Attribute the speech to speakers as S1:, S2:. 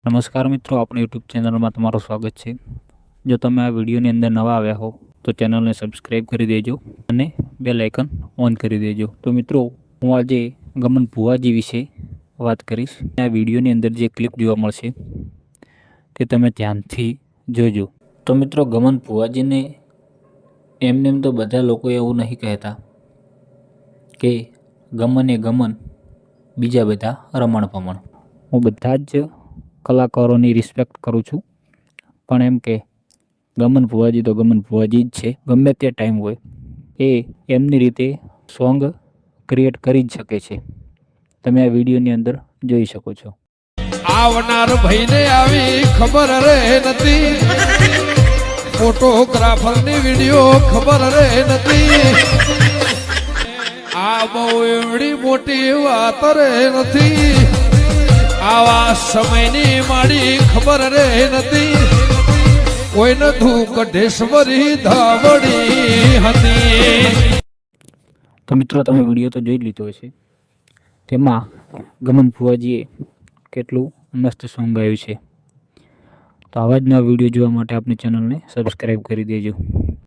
S1: નમસ્કાર મિત્રો, આપણી યુટ્યુબ ચેનલમાં તમારું સ્વાગત છે। જો તમે આ વિડીયોની અંદર નવા આવ્યા હો તો ચેનલને સબસ્ક્રાઈબ કરી દેજો અને બેલ આઇકન ઓન કરી દેજો। તો મિત્રો, હું આજે ગમન ભુવાજી વિશે વાત કરીશ। આ વિડીયોની અંદર જે ક્લિપ જોવા મળશે તે તમે ધ્યાનથી જોજો। તો મિત્રો, ગમન ભુવાજીને એમને તો બધા લોકો એવું નહીં કહેતા કે ગમન એ ગમન, બીજા બધા રમણ ભમણ। હું બધા જ કલાકારોની રિસ્પેક્ટ કરું છું, પણ એમ કે ગમન ભુવાજી તો ગમન ભુવાજી જ છે। ગમે તે ટાઈમ હોય એ એમની રીતે સોંગ ક્રિએટ કરી જ શકે છે। તમે આ વિડીયોની અંદર જોઈ શકો છો।
S2: આવનાર ભાઈને આવી ખબર રે નથી, ફોટોગ્રાફરની વિડીયો ખબર રે નથી। આ બહુ એવડી મોટી વાત રે નથી, આવા સમયની માડી ખબર રે નથી। કોઈને ધૂક ઢેશ્વરી ધાવડી હતી।
S1: તો મિત્રો, તમે વિડીયો તો જોઈ લીધો હશે। તેમાં ગમન ભુવાજીએ કેટલું મસ્ત સોંગ ગાયું છે। તો આવા જ નવા વિડીયો જોવા માટે આપણી ચેનલને સબસ્ક્રાઈબ કરી દેજો।